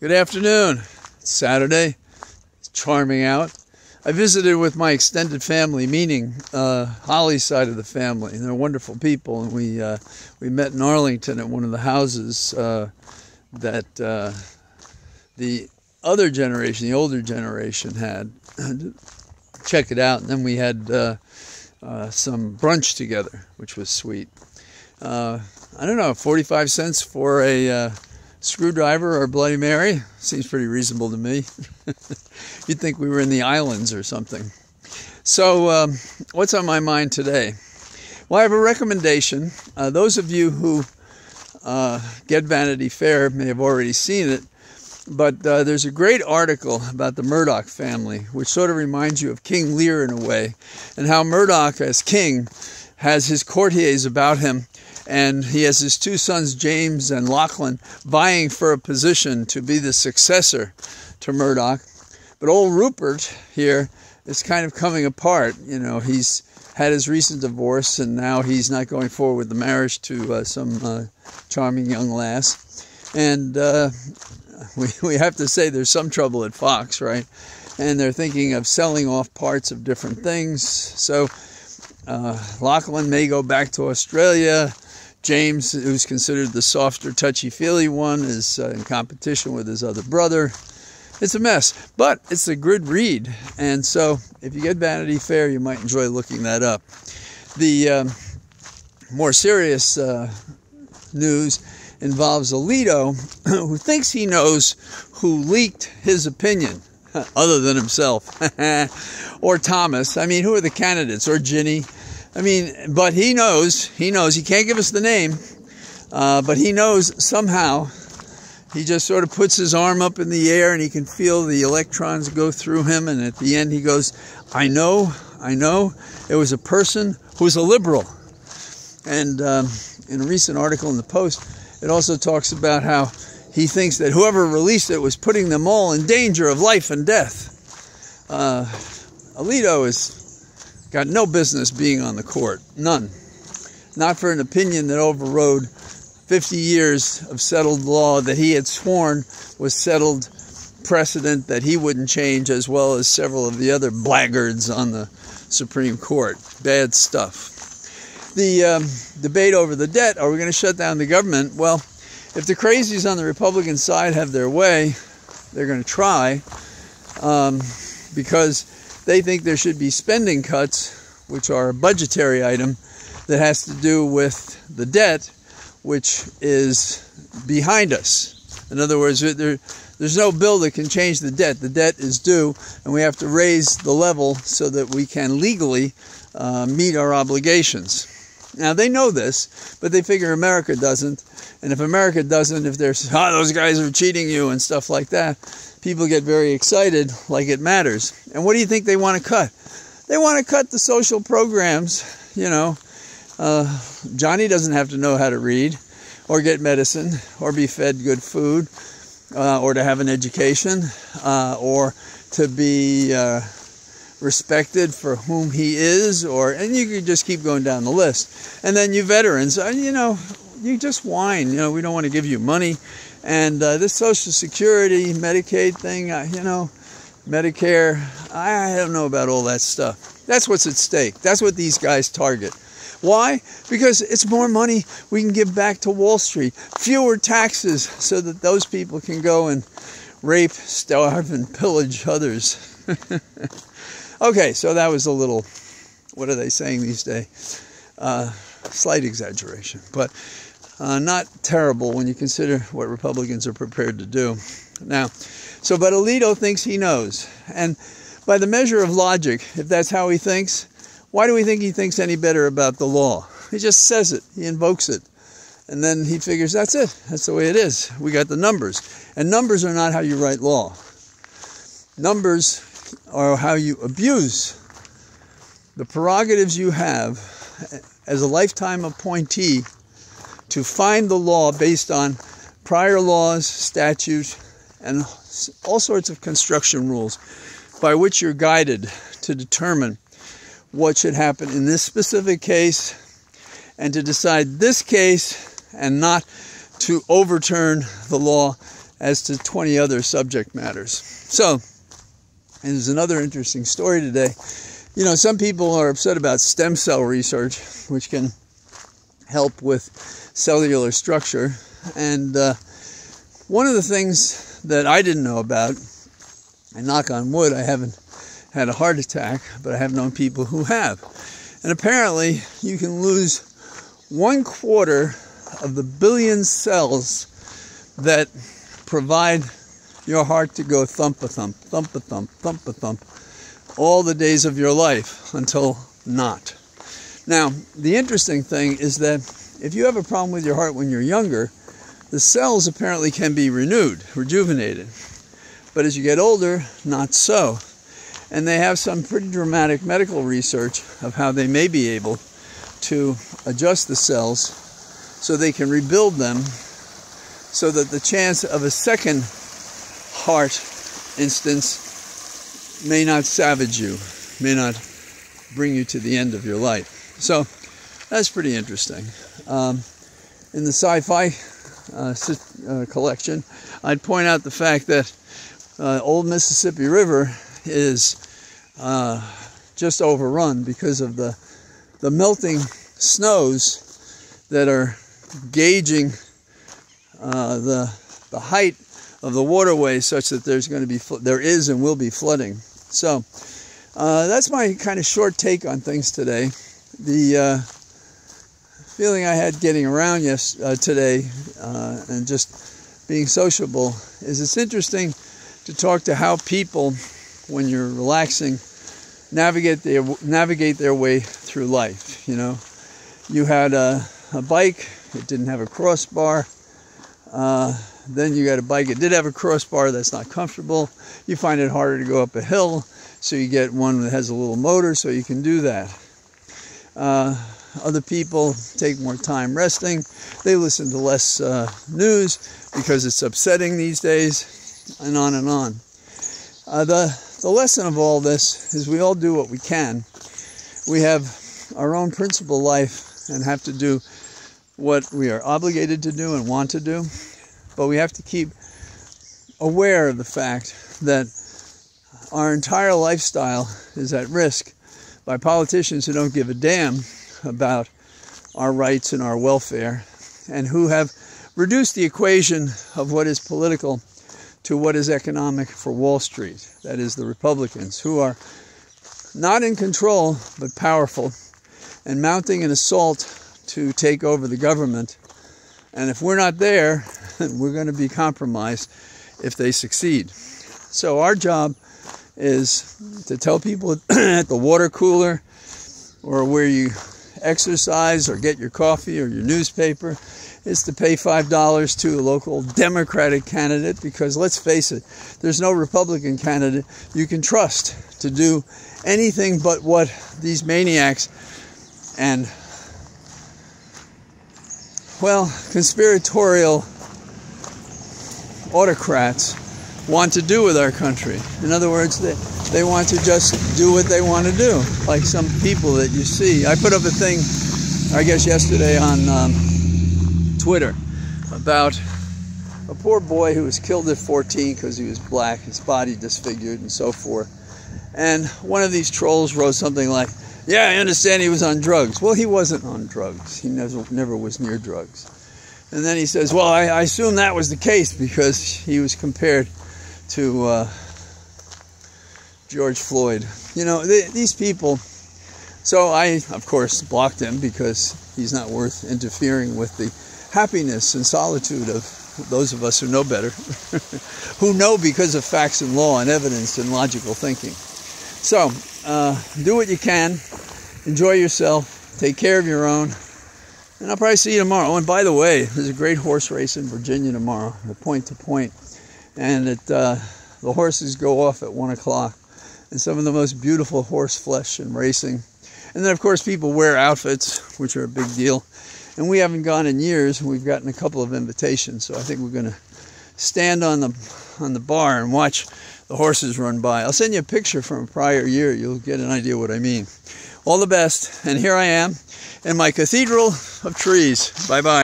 Good afternoon. It's Saturday. It's charming out. I visited with my extended family, meaning Holly's side of the family, and they're wonderful people. And we met in Arlington at one of the houses that the other generation, the older generation, had. Check it out. And then we had some brunch together, which was sweet. I don't know, 45 cents for a screwdriver or Bloody Mary seems pretty reasonable to me. You'd think we were in the islands or something. So what's on my mind today? Well, I have a recommendation. Those of you who get Vanity Fair may have already seen it, but there's a great article about the Murdoch family, which sort of reminds you of King Lear in a way, and how Murdoch, as king, has his courtiers about him. And he has his two sons, James and Lachlan, vying for a position to be the successor to Murdoch. But old Rupert here is kind of coming apart. You know, he's had his recent divorce, and now he's not going forward with the marriage to some charming young lass. And we have to say there's some trouble at Fox, right? And they're thinking of selling off parts of different things. So Lachlan may go back to Australia. James, who's considered the softer, touchy-feely one, is in competition with his other brother. It's a mess, but it's a good read. And so if you get Vanity Fair, you might enjoy looking that up. The more serious news involves Alito, who thinks he knows who leaked his opinion, other than himself, or Thomas. I mean, who are the candidates? Or Ginny? I mean, but he knows, he can't give us the name, but he knows somehow. He just sort of puts his arm up in the air and he can feel the electrons go through him, and at the end he goes, I know, it was a person who was a liberal. And in a recent article in the Post, it also talks about how he thinks that whoever released it was putting them all in danger of life and death. Alito is got no business being on the court. None. Not for an opinion that overrode 50 years of settled law that he had sworn was settled precedent that he wouldn't change, as well as several of the other blackguards on the Supreme Court. Bad stuff. The debate over the debt, are we going to shut down the government? Well, if the crazies on the Republican side have their way, they're going to try, because they think there should be spending cuts, which are a budgetary item that has to do with the debt, which is behind us. In other words, there's no bill that can change the debt. The debt is due, and we have to raise the level so that we can legally meet our obligations. Now, they know this, but they figure America doesn't. And if America doesn't, if there's, those guys are cheating you and stuff like that, people get very excited, like it matters. And what do you think they want to cut? They want to cut the social programs. You know, Johnny doesn't have to know how to read or get medicine or be fed good food or to have an education or to be respected for whom he is, and you could just keep going down the list. And then you veterans, you know, you just whine, you know, we don't want to give you money. And this Social Security, Medicaid thing, you know, Medicare, I don't know about all that stuff. That's what's at stake. That's what these guys target. Why? Because it's more money we can give back to Wall Street. Fewer taxes so that those people can go and rape, starve, and pillage others. Okay, so that was a little, what are they saying these days? Slight exaggeration, but not terrible when you consider what Republicans are prepared to do. Now, but Alito thinks he knows. And by the measure of logic, if that's how he thinks, why do we think he thinks any better about the law? He just says it. He invokes it. And then he figures that's it. That's the way it is. We got the numbers. And numbers are not how you write law. Numbers are how you abuse the prerogatives you have as a lifetime appointee to find the law based on prior laws, statute, and all sorts of construction rules by which you're guided to determine what should happen in this specific case and to decide this case and not to overturn the law as to 20 other subject matters. So, and there's another interesting story today. You know, some people are upset about stem cell research, which can help with cellular structure. And one of the things that I didn't know about, and knock on wood, I haven't had a heart attack, but I have known people who have. And apparently, you can lose 1/4 of the billion cells that provide your heart to go thump-a-thump, thump-a-thump, thump-a-thump, all the days of your life until not. Now, the interesting thing is that if you have a problem with your heart when you're younger, the cells apparently can be renewed, rejuvenated. But as you get older, not so. And they have some pretty dramatic medical research of how they may be able to adjust the cells so they can rebuild them so that the chance of a second heart instance may not savage you, may not bring you to the end of your life. So that's pretty interesting. In the sci-fi collection, I'd point out the fact that Old Mississippi River is just overrun because of the melting snows that are gauging the height of the waterway, such that there is and will be flooding. So that's my kind of short take on things today. The feeling I had getting around today and just being sociable is it's interesting to talk to how people, when you're relaxing, navigate their way through life. You know, you had a bike, it didn't have a crossbar. Then you got a bike, it did have a crossbar, that's not comfortable. You find it harder to go up a hill, so you get one that has a little motor so you can do that. Other people take more time resting. They listen to less news because it's upsetting these days, and on and on. The lesson of all this is we all do what we can. We have our own principal life and have to do what we are obligated to do and want to do. But we have to keep aware of the fact that our entire lifestyle is at risk by politicians who don't give a damn about our rights and our welfare, and who have reduced the equation of what is political to what is economic for Wall Street. That is the Republicans, who are not in control but powerful and mounting an assault to take over the government. And if we're not there, we're going to be compromised if they succeed. So our job is to tell people at the water cooler or where you exercise or get your coffee or your newspaper is to pay $5 to a local Democratic candidate, because let's face it, there's no Republican candidate you can trust to do anything but what these maniacs and, well, conspiratorial autocrats want to do with our country. In other words, they want to just do what they want to do, like some people that you see. I put up a thing, I guess yesterday, on Twitter about a poor boy who was killed at 14 because he was black, his body disfigured and so forth. And one of these trolls wrote something like, "Yeah, I understand he was on drugs." Well, he wasn't on drugs. He never was near drugs. And then he says, "Well, I assume that was the case because he was compared to George Floyd." You know, these people. So I, of course, blocked him because he's not worth interfering with the happiness and solitude of those of us who know better, who know because of facts and law and evidence and logical thinking. So, do what you can, enjoy yourself, take care of your own, and I'll probably see you tomorrow. Oh, and by the way, there's a great horse race in Virginia tomorrow, the point to point, and the horses go off at 1 o'clock, and some of the most beautiful horse flesh and racing. And then, of course, people wear outfits, which are a big deal. And we haven't gone in years. We've gotten a couple of invitations, so I think we're going to stand on the bar and watch the horses run by. I'll send you a picture from a prior year. You'll get an idea what I mean. All the best. And here I am in my cathedral of trees. Bye-bye.